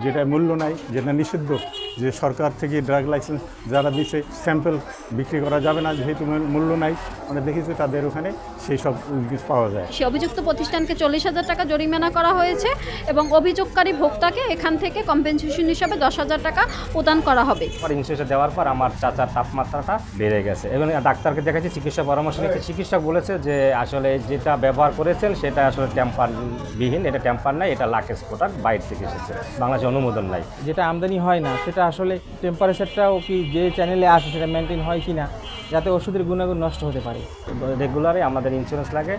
যেটা মূল্য নাই, যেটা নিষিদ্ধ, যে সরকার থেকে ড্রাগ লাইসেন্স যারা দিচ্ছে স্যাম্পল বিক্রি করা যাবে না, যেহেতু মূল্য নাই, আমরা দেখেছি তাদের ওখানে সেই সব পাওয়া যায়। সে অভিযুক্ত প্রতিষ্ঠানকে 40,000 টাকা জরিমানা করা হয়েছে এবং অভিযোগকারী ভোক্তাকে এখান থেকে কম্পেনসেশন হিসাবে 10,000 টাকা প্রদান করা হবে। ইনসুরেন্স দেওয়ার পর আমার চাচার তাপমাত্রাটা বেড়ে গেছে এবং ডাক্তারকে দেখাচ্ছি, চিকিৎসা পরামর্শ নিচ্ছে। চিকিৎসক বলেছে যে আসলে যেটা ব্যবহার করেছেন সেটা আসলে টেম্পারবিহীন, এটা টেম্পার নাই, এটা লাকেজ প্রোডাক্ট বাইরে থেকে এসেছে, বাংলাদেশে অনুমোদন নাই। যেটা আমদানি হয় না সেটা আসলে টেম্পারেচারটাও কি যে চ্যানেলে আসে সেটা মেনটেন হয় কি না, যাতে ওষুধের গুণাগুণ নষ্ট হতে পারে। রেগুলারই আমাদের ইন্স্যুরেন্স লাগে,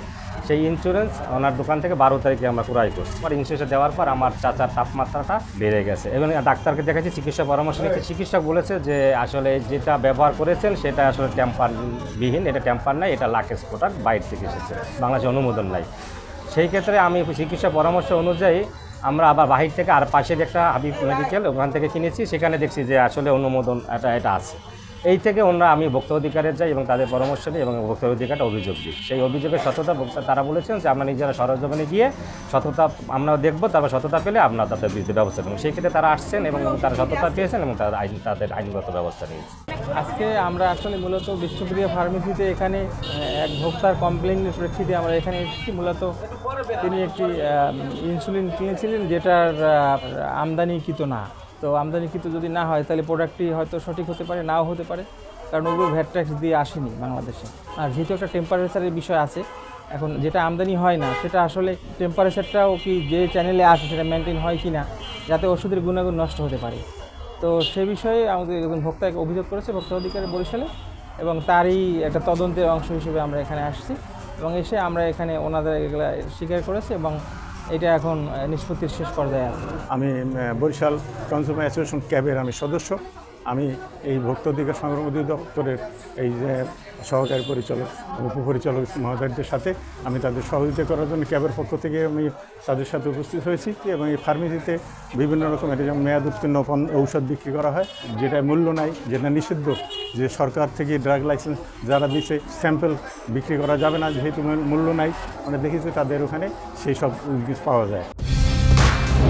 সেই ইন্স্যুরেন্স ওনার দোকান থেকে 12 তারিখে আমরা ক্রয় করছি। ইন্স্যুরেন্স দেওয়ার পর আমার চাচার তাপমাত্রাটা বেড়ে গেছে এবং ডাক্তারকে দেখাচ্ছি, চিকিৎসা পরামর্শ নিচ্ছে। চিকিৎসক বলেছে যে আসলে যেটা ব্যবহার করেছেন সেটা আসলে টেম্পারবিহীন, এটা টেম্পার নাই, এটা লাকেজ প্রোডাক্ট বাইরে থেকে এসেছে, বাংলাদেশে অনুমোদন নাই। সেই ক্ষেত্রে আমি চিকিৎসা পরামর্শ অনুযায়ী আমরা আবার বাহির থেকে আর পাশের একটা হাবিব মেডিকেল ওখান থেকে কিনেছি, সেখানে দেখছি যে আসলে অনুমোদন এটা আছে। এই থেকে আমি ভোক্তা অধিকারে যাই এবং তাদের পরামর্শ নিই এবং ভোক্তা অধিকারটা অভিযোগ দিই। সেই অভিযোগের সততা তারা বলেছেন যে আমরা নিজেরা সরজমিনে গিয়ে সততা আমরা দেখব, তারপর সততা পেলে আমরা তাদের বিরুদ্ধে ব্যবস্থা নেব। সেই ক্ষেত্রে তারা আসছেন এবং তারা সততা পেয়েছেন এবং তাদের আইনগত ব্যবস্থা নিয়েছে। আজকে আমরা আসলে মূলত বিশ্বপ্রিয়া ফার্মেসিতে এখানে এক ভোক্তার কমপ্লেনের প্রেক্ষিতে আমরা এখানে এসেছি। মূলত তিনি একটি ইনসুলিন কিনেছিলেন যেটার আমদানিকৃত না। তো আমদানিকৃত যদি না হয় তাহলে প্রোডাক্টটি হয়তো সঠিক হতে পারে, নাও হতে পারে, কারণ ওগুলো ভ্যাট ট্যাক্স দিয়ে আসেনি বাংলাদেশে। আর যেহেতু একটা টেম্পারেচারের বিষয় আছে, এখন যেটা আমদানি হয় না সেটা আসলে টেম্পারেচারটাও কি যে চ্যানেলে আসে সেটা মেনটেন হয় কি না, যাতে ওষুধের গুণাগুণ নষ্ট হতে পারে। তো সে বিষয়ে আমাদের একজন ভোক্তা অভিযোগ করেছে ভোক্তা অধিকারে বরিশালে, এবং তারই একটা তদন্তের অংশ হিসেবে আমরা এখানে আসছি এবং এসে আমরা এখানে ওনাদের এগুলো স্বীকার করেছি এবং এটা এখন নিষ্পত্তির শেষ পর্যায়ে আছে। আমি বরিশাল কনজিউমার অ্যাসোসিয়েশন ক্যাবের আমি সদস্য। আমি এই ভোক্তা অধিকার সংগ্রাম অধিদপ্তরের এই যে সহকারী পরিচালক উপপরিচালক মহোদয়দের সাথে আমি তাদের সহযোগিতা করার জন্য ক্যাবের পক্ষ থেকে আমি তাদের সাথে উপস্থিত হয়েছি এবং এই ফার্মেসিতে বিভিন্ন রকমের যেমন মেয়াদ উত্তীর্ণ ঔষধ বিক্রি করা হয়, যেটা মূল্য নাই, যেটা নিষিদ্ধ, যে সরকার থেকে ড্রাগ লাইসেন্স যারা দিচ্ছে স্যাম্পল বিক্রি করা যাবে না, যেহেতু মূল্য নাই, আমরা দেখেছি তাদের ওখানে সেই সব পাওয়া যায়।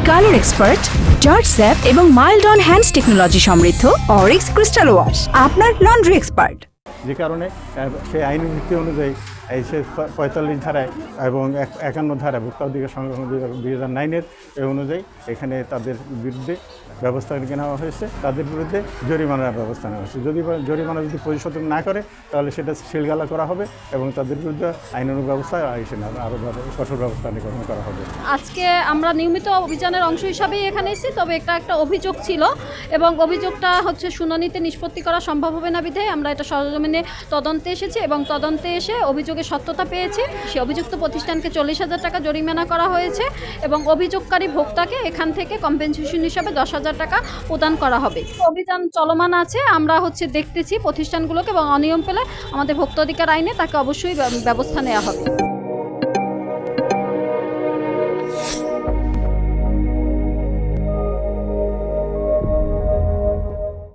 কালার এক্সপার্ট, জর্জ স্যাপ এবং মাইল্ড অন হ্যান্ডস টেকনোলজি সমৃদ্ধ অরিক্স ক্রিস্টাল ওয়াশ আপনার লন্ড্রি এক্সপার্ট। যে কারণে সেই আইন নীতি অনুযায়ী এই সে 45 ধারায় এবং 51 ধারায় ভোক্তা অধিকার সংগ্রাম 2009-এর এই অনুযায়ী এখানে তাদের বিরুদ্ধে ব্যবস্থা নেওয়া হয়েছে, তাদের বিরুদ্ধে জরিমানার ব্যবস্থা নেওয়া হয়েছে। যদি জরিমানা যদি পরিশোধ না করে তাহলে সেটা সিলগালা করা হবে এবং তাদের বিরুদ্ধে আইনানুগ ব্যবস্থা আরও কঠোর ব্যবস্থা গ্রহণ করা হবে। আজকে আমরা নিয়মিত অভিযানের অংশ হিসাবেই এখানে এসেছি, তবে একটা অভিযোগ ছিল এবং অভিযোগটা শুনানিতে নিষ্পত্তি করা সম্ভব হবে না বিধায় আমরা এটা সরজমিনে তদন্তে এসেছি এবং তদন্তে এসে অভিযোগের সত্যতা পেয়েছি। সে অভিযুক্ত প্রতিষ্ঠানকে 40,000 টাকা জরিমানা করা হয়েছে এবং অভিযোগকারী ভোক্তাকে এখান থেকে কম্পেনসেশন হিসাবে 10,000 টাকা প্রদান করা হবে। অভিযান চলমান আছে, আমরা দেখতেছি প্রতিষ্ঠানগুলোকে এবং অনিয়ম পেলে আমাদের ভোক্তা অধিকার আইনে তাকে অবশ্যই ব্যবস্থা নেওয়া হবে।